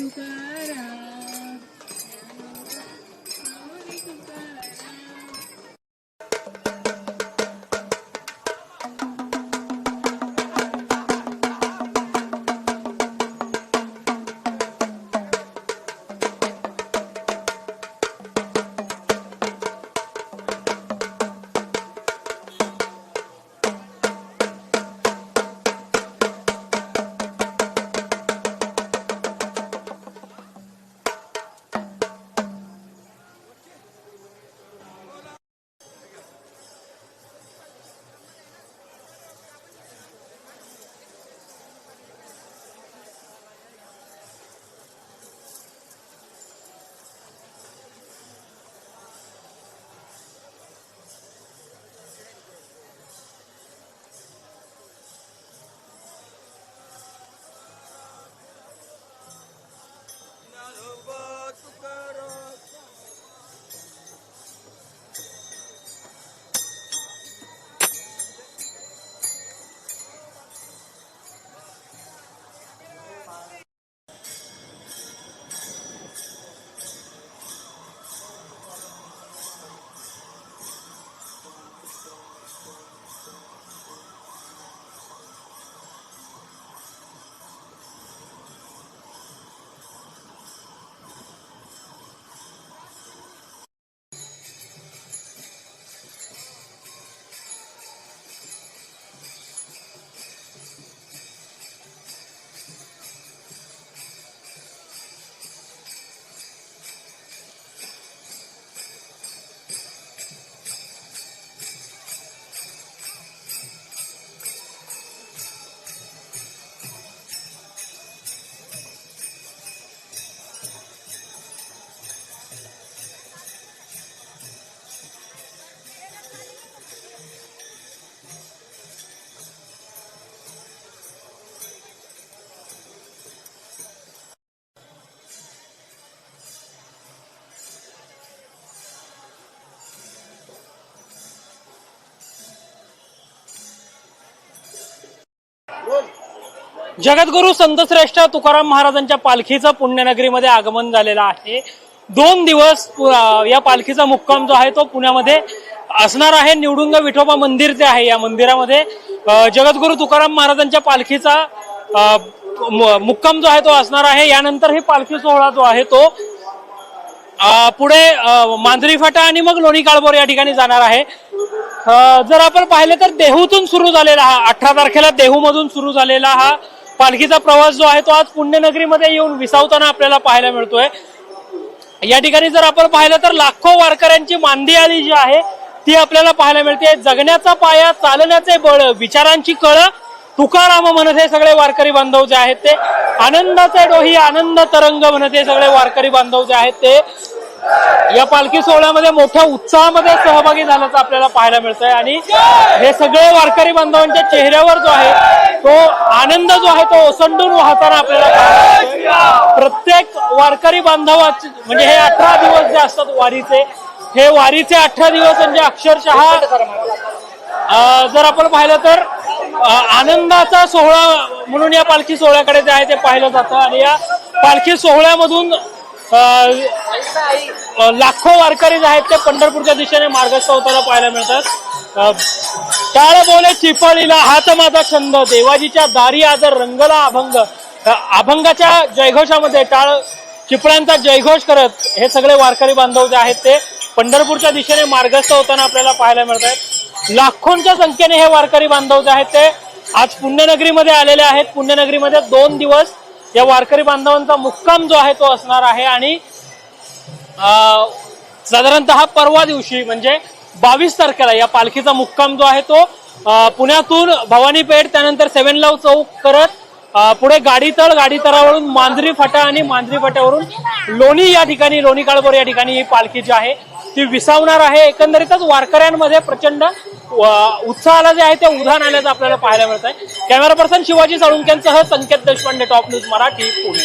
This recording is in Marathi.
तुकाराम, माऊली तुकाराम. जगद्गुरु संतश्रेष्ठ तुकाराम महाराजांच्या पालखीचं पुण्यनगरीमध्ये आगमन झालेलं आहे. 2 दिवस या पालखीचा मुक्काम जो आहे तो पुण्यामध्ये असणार आहे. निवडुंग विठोबा मंदिर जे आहे या मंदिरामध्ये जगद्गुरु तुकाराम महाराजांच्या पालखीचा मुक्काम जो आहे तो असणार आहे. यानंतर ही पालखी सोहळा जो आहे तो पुढे मांजरी फाटा आणि मग लोणी काळभोर या ठिकाणी जाणार आहे. जर आपण पाहिलं तर देहूतून सुरू झालेला हा 18 तारखेला देहूमधून सुरू झालेला हा पालखीचा प्रवास जो आहे तो आज पुण्यनगरीमध्ये येऊन विसावताना आपल्याला पाहायला मिळतोय. या ठिकाणी जर आपण पाहिलं तर लाखो वारकऱ्यांची मांदी आली जी आहे ती आपल्याला पाहायला मिळते. जगण्याचा पाया, चालण्याचे बळ, विचारांची कळ तुकाराम म्हणत हे सगळे वारकरी बांधव जे आहेत ते आनंदाचे डोही, आनंद तरंग म्हणत हे सगळे वारकरी बांधव जे आहेत ते या पालखी सोहळ्यामध्ये मोठ्या उत्साहामध्ये सहभागी झाल्याचं आपल्याला पाहायला मिळतंय. आणि हे सगळे वारकरी बांधवांच्या चेहऱ्यावर जो आहे तो आनंद जो आहे तो ओसंडून वाहताना आपल्याला पाहायला मिळतोय. प्रत्येक वारकरी बांधवाचे म्हणजे हे 18 दिवस जे असतात वारीचे, हे वारीचे 18 दिवस म्हणजे अक्षरशः जर आपण पाहिलं तर आनंदाचा सोहळा म्हणून या पालखी सोहळ्याकडे जे आहे ते पाहिलं जातं. आणि या पालखी सोहळ्यामधून लाखो वारकरी जे आहेत ते पंढरपूरच्या दिशेने मार्गस्थ होताना पाहायला मिळतात. टाळ बोले चिपळीला हात माझा छंद, देवाजीच्या दारी आदर रंगला अभंग. अभंगाच्या जयघोषामध्ये टाळ चिपळ्यांचा जयघोष करत हे सगळे वारकरी बांधव जे आहेत ते पंढरपूरच्या दिशेने मार्गस्थ होताना आपल्याला पाहायला मिळत आहेत. लाखोंच्या संख्येने हे वारकरी बांधव जे आहेत ते आज पुण्यनगरीमध्ये आलेले आहेत. पुण्यनगरीमध्ये 2 दिवस या वारकरी बांधवांचा मुक्काम जो आहे तो असणार आहे. आणि साधारणतः परवा दिवशी म्हणजे 22 तारखेला या पालखीचा मुक्काम जो आहे तो पुण्यातून भवानी पेठ, त्यानंतर 7 लव चौक करत पुढे गाडीतळ, गाडीतळावरून मांजरी फाटा आणि मांजरी फाट्यावरून लोणी या ठिकाणी, लोणी काळभोर या ठिकाणी ही पालखी जी आहे ती विसावणार आहे. एकंदरीतच वारकऱ्यांमध्ये प्रचंड उत्साहाला जे आहे ते उधाण आल्याचं आपल्याला पाहायला मिळत आहे. कॅमेरा पर्सन शिवाजी साळुंक्यांसह संकेत देशपांडे, टॉप न्यूज मराठी, पुणे.